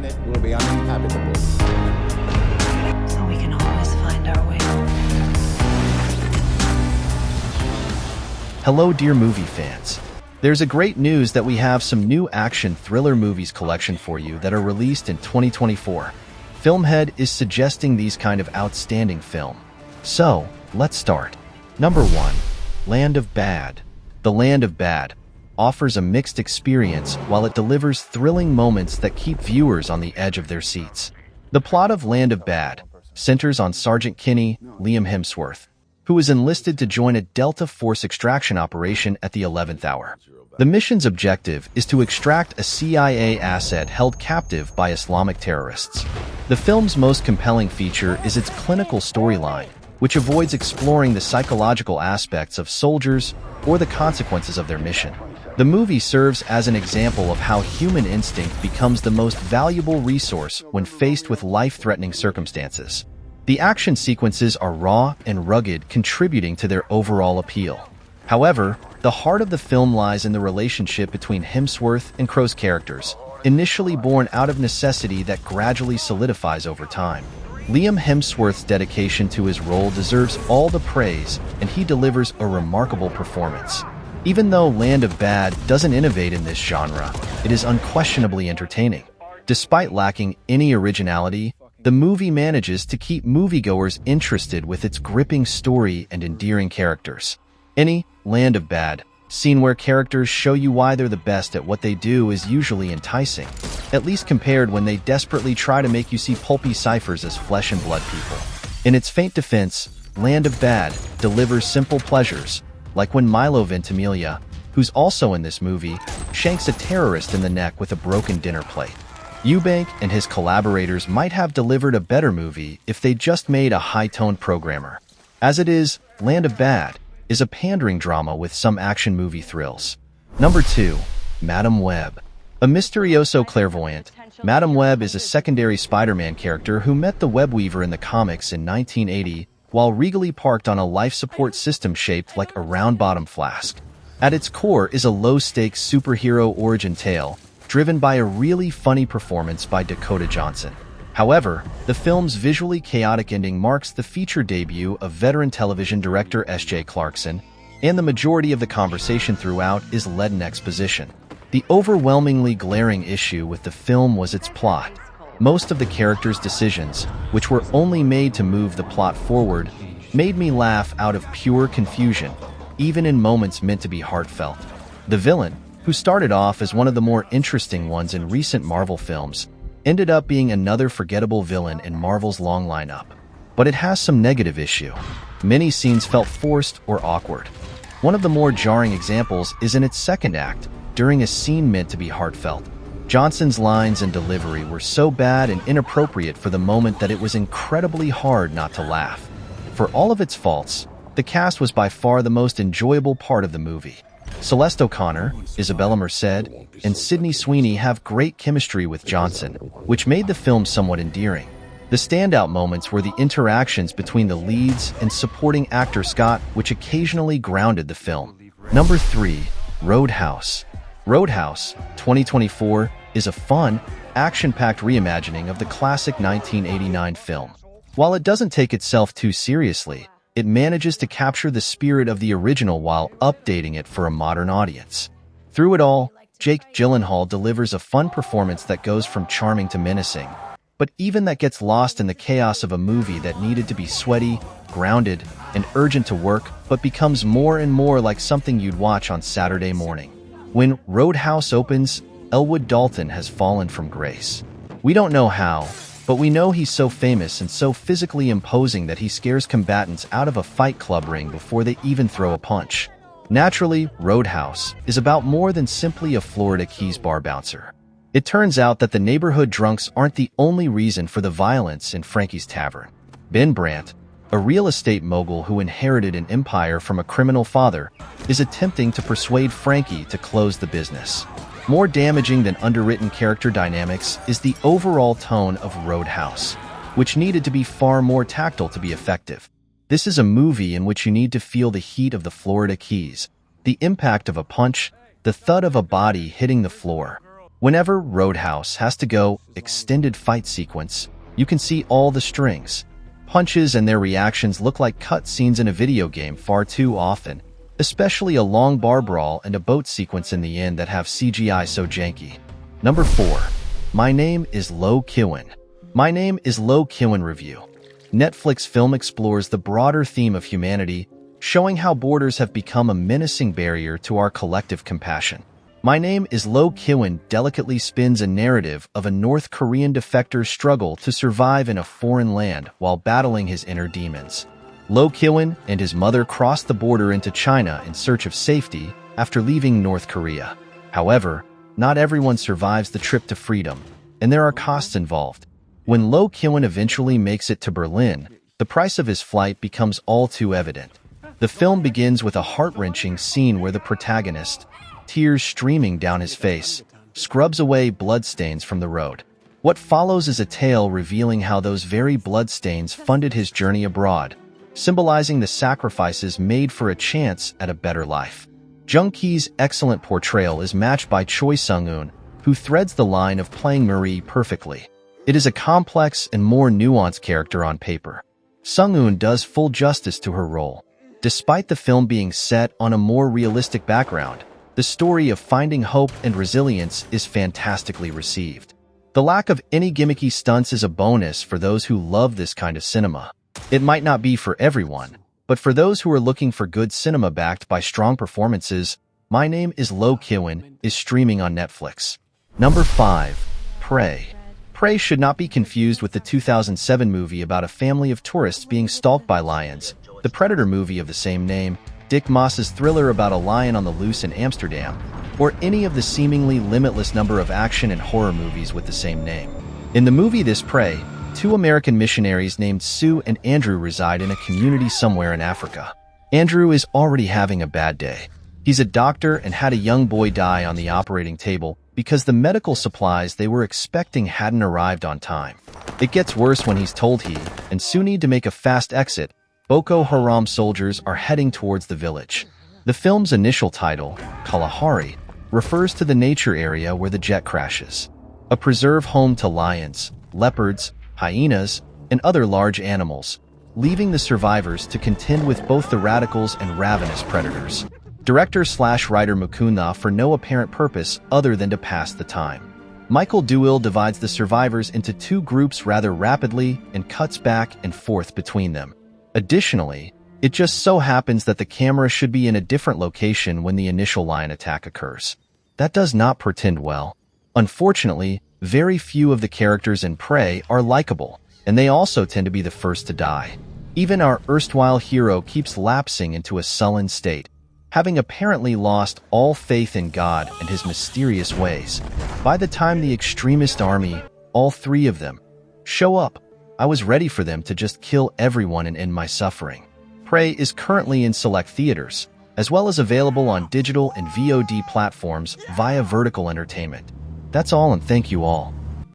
planet will be uninhabitable. So we can always find our way. Hello, dear movie fans. There's a great news that we have some new action thriller movies collection for you that are released in 2024. Filmhead is suggesting these kind of outstanding film. So, let's start. Number 1. Land of Bad. The Land of Bad offers a mixed experience while it delivers thrilling moments that keep viewers on the edge of their seats. The plot of Land of Bad centers on Sergeant Kinney, Liam Hemsworth, who is enlisted to join a Delta Force extraction operation at the 11th hour. The mission's objective is to extract a CIA asset held captive by Islamic terrorists. The film's most compelling feature is its clinical storyline, which avoids exploring the psychological aspects of soldiers or the consequences of their mission. The movie serves as an example of how human instinct becomes the most valuable resource when faced with life-threatening circumstances. The action sequences are raw and rugged, contributing to their overall appeal. However, the heart of the film lies in the relationship between Hemsworth and Crowe's characters, initially born out of necessity that gradually solidifies over time. Liam Hemsworth's dedication to his role deserves all the praise, and he delivers a remarkable performance. Even though Land of Bad doesn't innovate in this genre, it is unquestionably entertaining. Despite lacking any originality, the movie manages to keep moviegoers interested with its gripping story and endearing characters. Any Land of Bad scene where characters show you why they're the best at what they do is usually enticing, at least compared when they desperately try to make you see pulpy ciphers as flesh and blood people. In its faint defense, Land of Bad delivers simple pleasures, like when Milo Ventimiglia, who's also in this movie, shanks a terrorist in the neck with a broken dinner plate. Eubank and his collaborators might have delivered a better movie if they just made a high-toned programmer. As it is, Land of Bad is a pandering drama with some action movie thrills. Number 2. Madame Web. A misterioso clairvoyant, Madame Web is a secondary Spider-Man character who met the Webweaver in the comics in 1980 while regally parked on a life support system shaped like a round-bottomed flask. At its core is a low-stakes superhero origin tale, driven by a really funny performance by Dakota Johnson. However, the film's visually chaotic ending marks the feature debut of veteran television director S.J. Clarkson, and the majority of the conversation throughout is leaden exposition. The overwhelmingly glaring issue with the film was its plot. Most of the characters' decisions, which were only made to move the plot forward, made me laugh out of pure confusion, even in moments meant to be heartfelt. The villain, who started off as one of the more interesting ones in recent Marvel films, ended up being another forgettable villain in Marvel's long lineup. But it has some negative issue. Many scenes felt forced or awkward. One of the more jarring examples is in its second act, during a scene meant to be heartfelt. Johnson's lines and delivery were so bad and inappropriate for the moment that it was incredibly hard not to laugh. For all of its faults, the cast was by far the most enjoyable part of the movie. Celeste O'Connor, Isabella Merced, and Sydney Sweeney have great chemistry with Johnson, which made the film somewhat endearing. The standout moments were the interactions between the leads and supporting actor Scott, which occasionally grounded the film. Number 3. Roadhouse. Roadhouse, 2024, is a fun, action-packed reimagining of the classic 1989 film. While it doesn't take itself too seriously, it manages to capture the spirit of the original while updating it for a modern audience. Through it all, Jake Gyllenhaal delivers a fun performance that goes from charming to menacing, but even that gets lost in the chaos of a movie that needed to be sweaty, grounded, and urgent to work, but becomes more and more like something you'd watch on Saturday morning. When Roadhouse opens, Elwood Dalton has fallen from grace. We don't know how, but we know he's so famous and so physically imposing that he scares combatants out of a Fight Club ring before they even throw a punch. Naturally, Roadhouse is about more than simply a Florida Keys bar bouncer. It turns out that the neighborhood drunks aren't the only reason for the violence in Frankie's Tavern. Ben Brandt, a real estate mogul who inherited an empire from a criminal father, is attempting to persuade Frankie to close the business. More damaging than underwritten character dynamics is the overall tone of Roadhouse, which needed to be far more tactile to be effective. This is a movie in which you need to feel the heat of the Florida Keys, the impact of a punch, the thud of a body hitting the floor. Whenever Roadhouse has to go extended fight sequence, you can see all the strings. Punches and their reactions look like cutscenes in a video game far too often, especially a long bar brawl and a boat sequence in the end that have CGI so janky. Number 4. My Name is Lo Kiwin. My Name is Lo Kiwin Review. Netflix film explores the broader theme of humanity, showing how borders have become a menacing barrier to our collective compassion. My Name is Lo Kiwin delicately spins a narrative of a North Korean defector's struggle to survive in a foreign land while battling his inner demons. Lo Kiwin and his mother cross the border into China in search of safety after leaving North Korea. However, not everyone survives the trip to freedom, and there are costs involved. When Lo Kiwin eventually makes it to Berlin, the price of his flight becomes all too evident. The film begins with a heart-wrenching scene where the protagonist, tears streaming down his face, scrubs away bloodstains from the road. What follows is a tale revealing how those very bloodstains funded his journey abroad, symbolizing the sacrifices made for a chance at a better life. Jung Ki's excellent portrayal is matched by Choi Sung-eun, who threads the line of playing Marie perfectly. It is a complex and more nuanced character on paper. Sung-eun does full justice to her role. Despite the film being set on a more realistic background, the story of finding hope and resilience is fantastically received. The lack of any gimmicky stunts is a bonus for those who love this kind of cinema. It might not be for everyone, but for those who are looking for good cinema backed by strong performances, My Name is Lo Kiwin is streaming on Netflix. Number 5. Prey. Prey should not be confused with the 2007 movie about a family of tourists being stalked by lions, the Predator movie of the same name, Dick Moss's thriller about a lion on the loose in Amsterdam, or any of the seemingly limitless number of action and horror movies with the same name. In the movie This Prey, 2 American missionaries named Sue and Andrew reside in a community somewhere in Africa. Andrew is already having a bad day. He's a doctor and had a young boy die on the operating table because the medical supplies they were expecting hadn't arrived on time. It gets worse when he's told he and Sue need to make a fast exit. Boko Haram soldiers are heading towards the village. The film's initial title, Kalahari, refers to the nature area where the jet crashes. A preserve home to lions, leopards, hyenas, and other large animals, leaving the survivors to contend with both the radicals and ravenous predators. Director/writer Mukunda for no apparent purpose other than to pass the time. Michael Doyle divides the survivors into 2 groups rather rapidly and cuts back and forth between them. Additionally, it just so happens that the camera should be in a different location when the initial lion attack occurs. That does not portend well. Unfortunately, very few of the characters in Prey are likable, and they also tend to be the first to die. Even our erstwhile hero keeps lapsing into a sullen state, having apparently lost all faith in God and his mysterious ways. By the time the extremist army, all 3 of them, show up, I was ready for them to just kill everyone and end my suffering. Prey is currently in select theaters, as well as available on digital and VOD platforms via Vertical Entertainment. That's all, and thank you all.